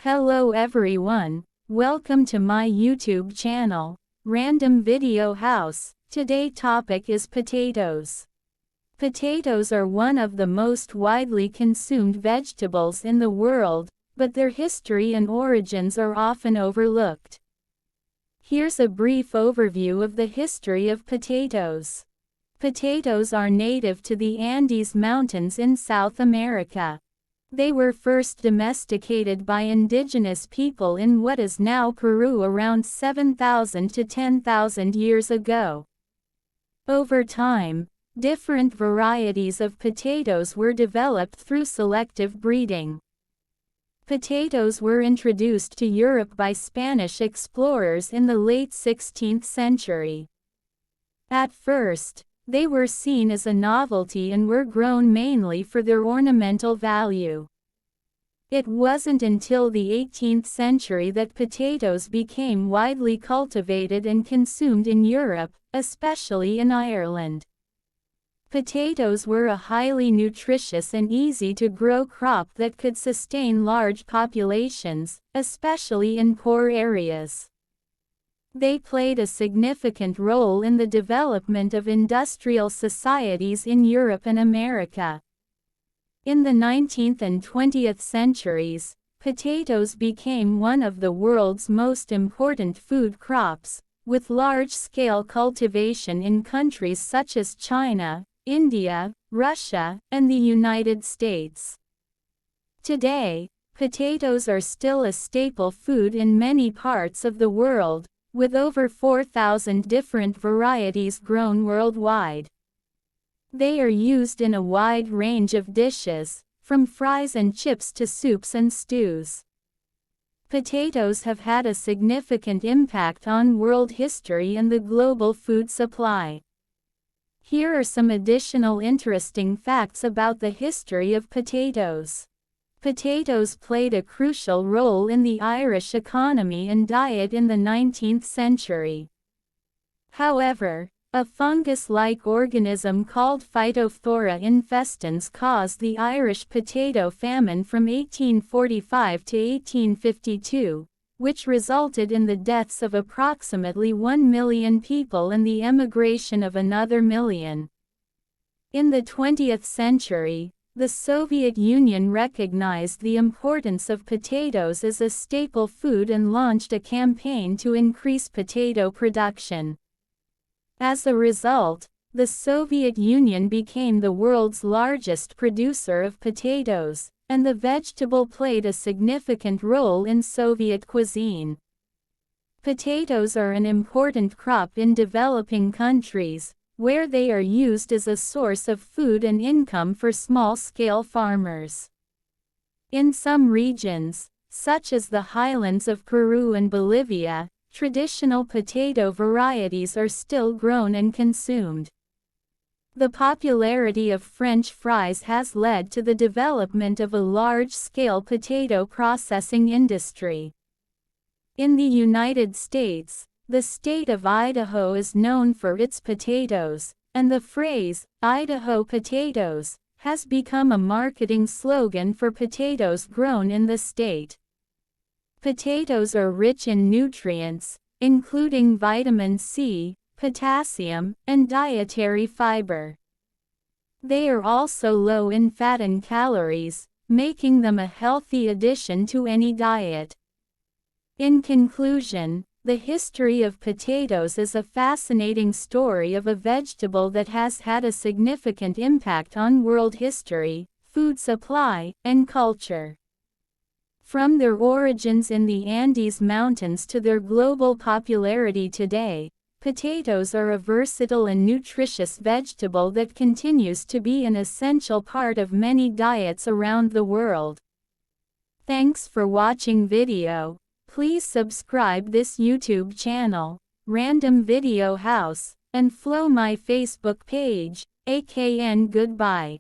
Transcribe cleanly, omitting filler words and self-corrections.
Hello everyone, welcome to my YouTube channel, Random Video House. Today's topic is potatoes. Potatoes are one of the most widely consumed vegetables in the world, but their history and origins are often overlooked. Here's a brief overview of the history of potatoes. Potatoes are native to the Andes Mountains in South America. They were first domesticated by indigenous people in what is now Peru around 7,000 to 10,000 years ago. Over time, different varieties of potatoes were developed through selective breeding. Potatoes were introduced to Europe by Spanish explorers in the late 16th century. At first, they were seen as a novelty and were grown mainly for their ornamental value. It wasn't until the 18th century that potatoes became widely cultivated and consumed in Europe, especially in Ireland. Potatoes were a highly nutritious and easy-to-grow crop that could sustain large populations, especially in poor areas. They played a significant role in the development of industrial societies in Europe and America. In the 19th and 20th centuries, potatoes became one of the world's most important food crops, with large-scale cultivation in countries such as China, India, Russia, and the United States. Today, potatoes are still a staple food in many parts of the world, with over 4,000 different varieties grown worldwide. They are used in a wide range of dishes, from fries and chips to soups and stews. Potatoes have had a significant impact on world history and the global food supply. Here are some additional interesting facts about the history of potatoes. Potatoes played a crucial role in the Irish economy and diet in the 19th century. However, a fungus-like organism called Phytophthora infestans caused the Irish potato famine from 1845 to 1852, which resulted in the deaths of approximately 1 million people and the emigration of another million. In the 20th century, the Soviet Union recognized the importance of potatoes as a staple food and launched a campaign to increase potato production. As a result, the Soviet Union became the world's largest producer of potatoes, and the vegetable played a significant role in Soviet cuisine. Potatoes are an important crop in developing countries, where they are used as a source of food and income for small-scale farmers. In some regions, such as the highlands of Peru and Bolivia, traditional potato varieties are still grown and consumed. The popularity of French fries has led to the development of a large-scale potato processing industry. In the United States, the state of Idaho is known for its potatoes, and the phrase, "Idaho potatoes," has become a marketing slogan for potatoes grown in the state. Potatoes are rich in nutrients, including vitamin C, potassium, and dietary fiber. They are also low in fat and calories, making them a healthy addition to any diet. In conclusion, the history of potatoes is a fascinating story of a vegetable that has had a significant impact on world history, food supply, and culture. From their origins in the Andes Mountains to their global popularity today, potatoes are a versatile and nutritious vegetable that continues to be an essential part of many diets around the world. Thanks for watching video. Please subscribe this YouTube channel, Random Video House, and follow my Facebook page, AKN. Goodbye.